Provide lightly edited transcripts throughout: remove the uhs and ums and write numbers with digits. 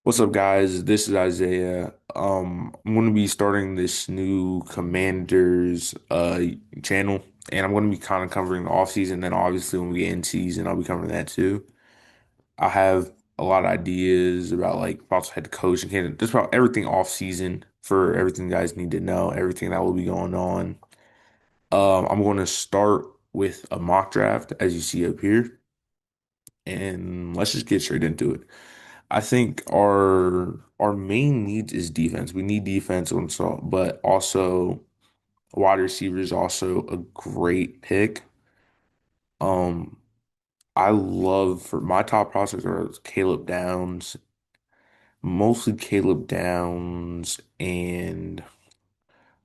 What's up, guys? This is Isaiah. I'm going to be starting this new Commanders channel, and I'm going to be kind of covering the off season. Then, obviously, when we get in season, I'll be covering that too. I have a lot of ideas about like possible head coach and candidate, just about everything off season for everything you guys need to know, everything that will be going on. I'm going to start with a mock draft, as you see up here, and let's just get straight into it. I think our main needs is defense. We need defense on so, but also wide receiver is also a great pick. Um, I love for my top prospects are Caleb Downs, mostly Caleb Downs and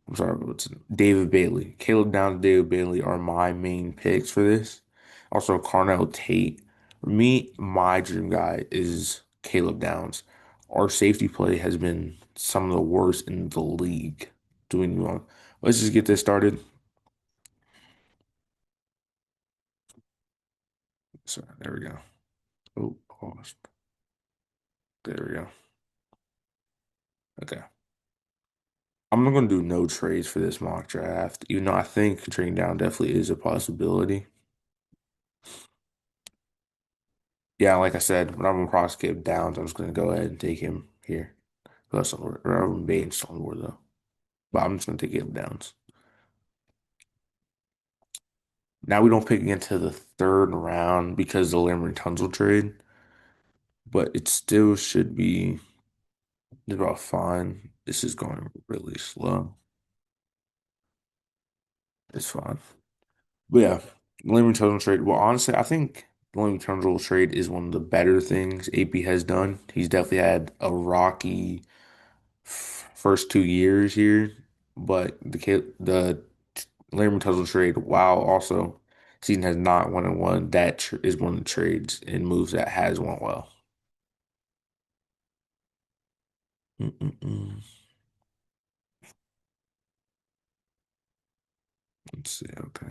I'm sorry, what's David Bailey. Caleb Downs, David Bailey are my main picks for this. Also, Carnell Tate. For me, my dream guy is Caleb Downs. Our safety play has been some of the worst in the league. Doing wrong. Let's just get this started. So there we go. Oh, paused. There we go. Okay. I'm not gonna do no trades for this mock draft, even though I think trading down definitely is a possibility. Yeah, like I said, when I'm across Caleb Downs, I'm just gonna go ahead and take him here. That's rather than Baines somewhere though. But I'm just gonna take Caleb Downs. Now we don't pick into the third round because of the Lamar Tunzel trade, but it still should be about fine. This is going really slow. It's fine. But yeah, Lamar Tunzel trade. Well, honestly, I think the Lamar Tunzel trade is one of the better things AP has done. He's definitely had a rocky first 2 years here, but the Larry Tunsil trade, while also season has not won and one, that tr is one of the trades and moves that has won well. Mm-mm-mm. Let's see. Okay.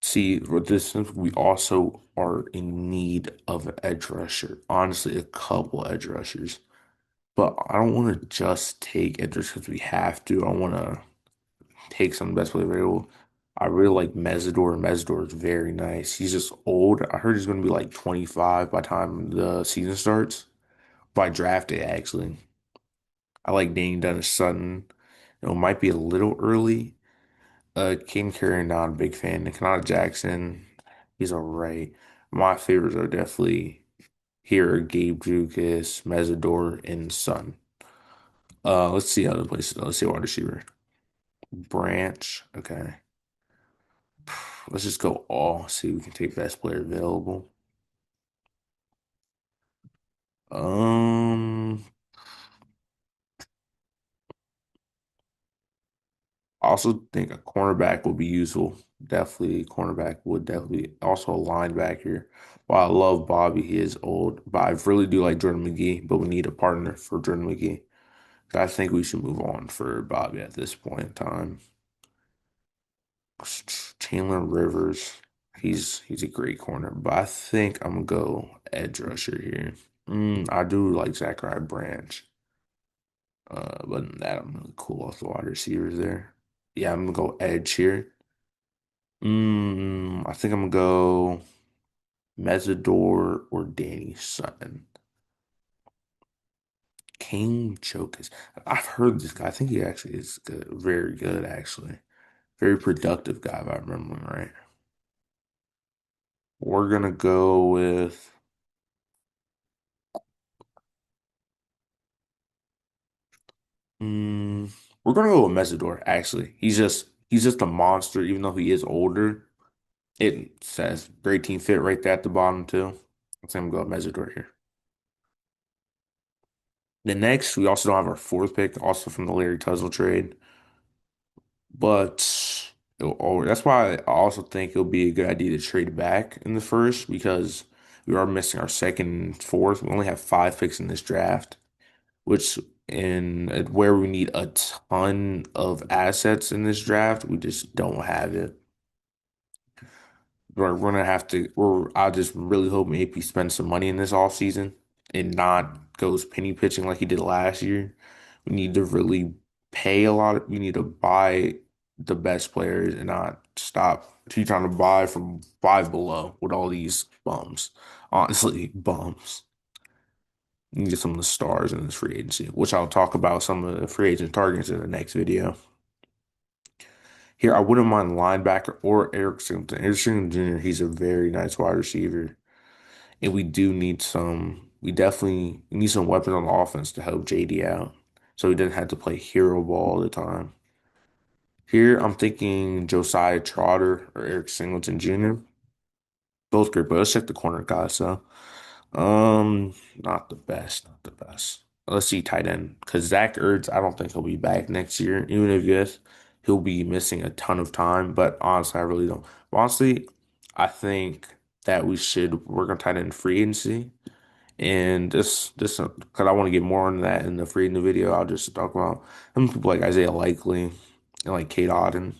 See, with this, we also are in need of an edge rusher. Honestly, a couple edge rushers. But I don't want to just take edge rushers because we have to. I want to take some best player available. I really like Mesidor. Mesidor is very nice. He's just old. I heard he's going to be like 25 by the time the season starts. By draft day, actually. I like Dane Dennis Sutton. It might be a little early. King Curry, not a big fan. Kanata Jackson, he's all right. My favorites are definitely here, Gabe Jukas, Mesidor, and Sun. Let's see other places. Let's see wide receiver. Branch. Okay. Let's just go all. See if we can take best player available. Um, I also think a cornerback would be useful. Definitely, a cornerback would definitely also a linebacker. While I love Bobby, he is old, but I really do like Jordan McGee. But we need a partner for Jordan McGee. So I think we should move on for Bobby at this point in time. Chandler Rivers, he's a great corner, but I think I'm gonna go edge rusher here. I do like Zachariah Branch. But than that, I'm really cool off the wide receivers there. Yeah, I'm gonna go edge here. I think I'm gonna go Mesidor or Danny Sutton. King Chokus. I've heard this guy. I think he actually is good, very good, actually. Very productive guy, if I remember him right. We're gonna go with mm, we're gonna go with Mesidor, actually. He's just a monster, even though he is older. It says great team fit right there at the bottom too. So I'm going Mesidor here. The next, we also don't have our fourth pick, also from the Larry Tuzzle trade, but that's why I also think it'll be a good idea to trade back in the first because we are missing our second and fourth. We only have 5 picks in this draft, which in where we need a ton of assets in this draft, we just don't have it. we're gonna have to. I just really hope maybe spends some money in this offseason and not goes penny pitching like he did last year. We need to really pay a lot. We need to buy the best players and not stop keep trying to buy from five below with all these bums. Honestly, bums. You can get some of the stars in this free agency, which I'll talk about some of the free agent targets in the next video. Here, I wouldn't mind linebacker or Eric Singleton. Eric Singleton Jr., he's a very nice wide receiver. And we do need we definitely need some weapons on the offense to help JD out. So he doesn't have to play hero ball all the time. Here, I'm thinking Josiah Trotter or Eric Singleton Jr. Both great, but let's check the corner guys. So, not the best, not the best. Let's see tight end because Zach Ertz, I don't think he'll be back next year. Even if yes, he'll be missing a ton of time. But honestly, I really don't. Honestly, I think that we should work on tight end free agency. And this because I want to get more on that in the free in the video. I'll just talk about some people like Isaiah Likely and like Kate Auden,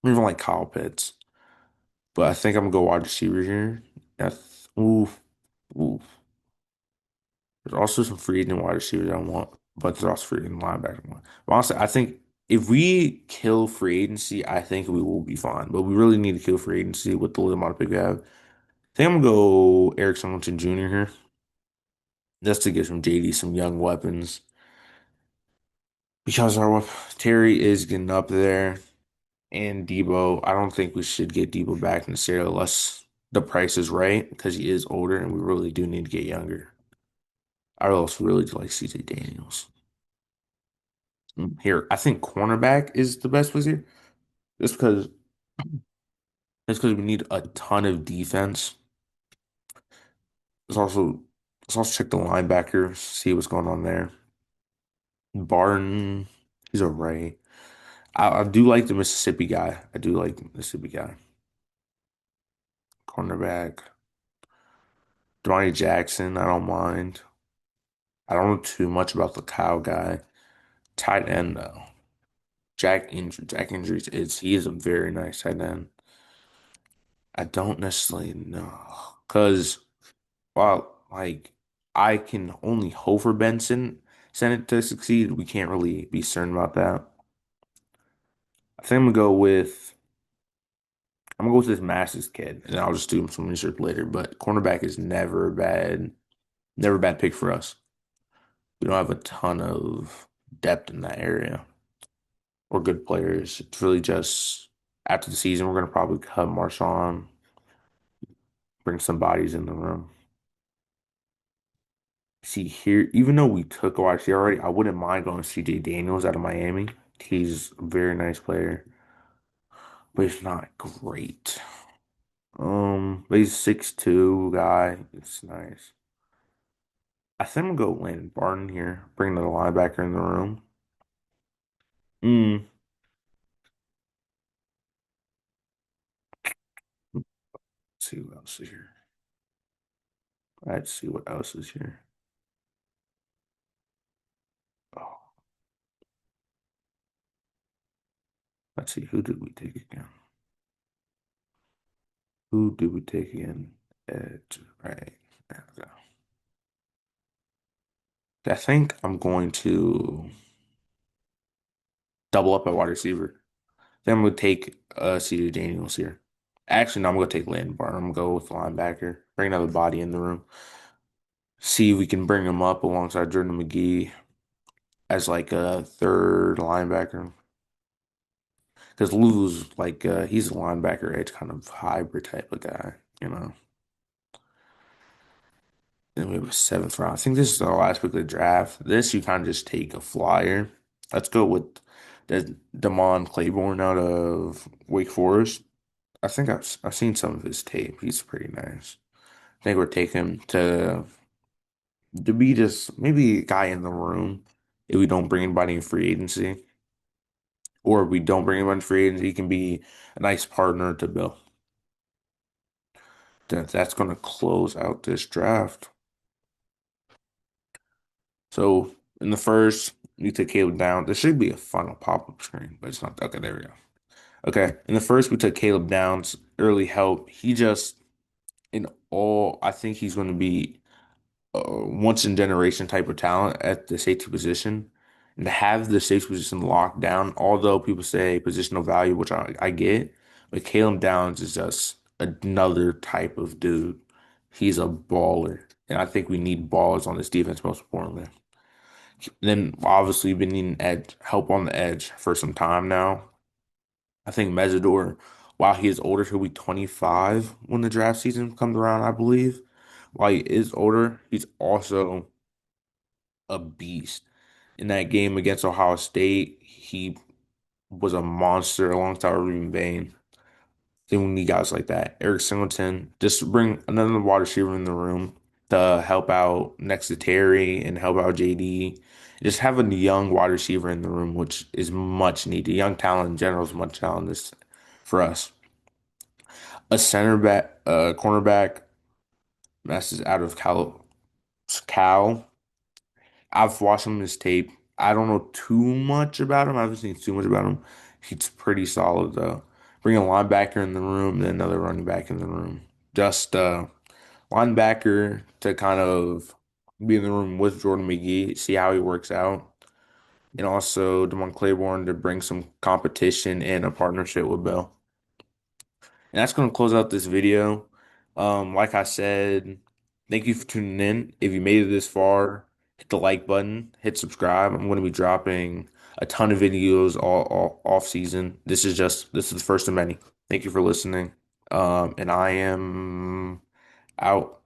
even like Kyle Pitts. But I think I'm gonna go wide receiver here. That's oof, oof. There's also some free agent wide receivers I want, but there's also free agent linebacker I want. But honestly, I think if we kill free agency, I think we will be fine. But we really need to kill free agency with the little amount of pick we have. I think I'm gonna go Eric Singleton Jr. here, just to get some JD some young weapons. Because our Terry is getting up there and Debo, I don't think we should get Debo back necessarily unless the price is right because he is older and we really do need to get younger. I also really do like CJ Daniels. Here, I think cornerback is the best place here. Just because we need a ton of defense. Let's also let's also check the linebackers, see what's going on there. Barton, he's all right. I do like the Mississippi guy. I do like the Mississippi guy. Cornerback. Donnie Jackson, I don't mind. I don't know too much about the Kyle guy. Tight end though. Jack Injuries is he is a very nice tight end. I don't necessarily know. Cause while like I can only hope for Benson Senate to succeed, we can't really be certain about that. I think I'm gonna go with this Masters kid, and I'll just do some research later. But cornerback is never a bad pick for us. We don't have a ton of depth in that area or good players. It's really just after the season, we're going to probably cut Marshawn, bring some bodies in the room. See here, even though we took OIC already, I wouldn't mind going CJ Daniels out of Miami. He's a very nice player, but he's not great. But he's 6'2" guy. It's nice. I think I'm gonna go Landon Barton here, bring the linebacker in the room. Mm, let's see what else is here. Let's see what else is here. Oh, let's see. Who did we take again? Who did we take again? Right. There we go. I think I'm going to double up at wide receiver. Then I'm going to take CJ Daniels here. Actually, no, I'm going to take Landon Barton. I'm going to go with linebacker. Bring another body in the room. See if we can bring him up alongside Jordan McGee as like a third linebacker. Because Lulu's like he's a linebacker edge kind of hybrid type of guy, you know. Then we have a seventh round. I think this is the last pick of the draft. This you kind of just take a flyer. Let's go with the Damon Claiborne out of Wake Forest. I think I've seen some of his tape. He's pretty nice. I think we're taking him to be just maybe a guy in the room if we don't bring anybody in free agency. Or if we don't bring anybody in free agency, he can be a nice partner to Bill. That's going to close out this draft. So in the first, you take Caleb down. There should be a final pop-up screen, but it's not. Okay, there we go. Okay. In the first, we took Caleb Downs, early help. He just, in all, I think he's going to be a once in generation type of talent at the safety position. And to have the safety position locked down, although people say positional value, which I get, but Caleb Downs is just another type of dude. He's a baller. And I think we need ballers on this defense, most importantly. Then obviously been needing help on the edge for some time now. I think Mesidor, while he is older, he'll be 25 when the draft season comes around, I believe. While he is older, he's also a beast. In that game against Ohio State, he was a monster alongside Ruben Bain. Then we need guys like that. Eric Singleton, just bring another wide receiver in the room to help out next to Terry and help out JD. Just have a young wide receiver in the room, which is much needed. Young talent in general is much talent for us. A center back, cornerback, that's just out of Cal. I've watched him his tape. I don't know too much about him. I haven't seen too much about him. He's pretty solid though. Bring a linebacker in the room, then another running back in the room. Just linebacker to kind of be in the room with Jordan McGee, see how he works out. And also Demond Claiborne to bring some competition and a partnership with Bell. And that's going to close out this video. Like I said, thank you for tuning in. If you made it this far, hit the like button, hit subscribe. I'm going to be dropping a ton of videos all off season. This is the first of many. Thank you for listening. And I am out.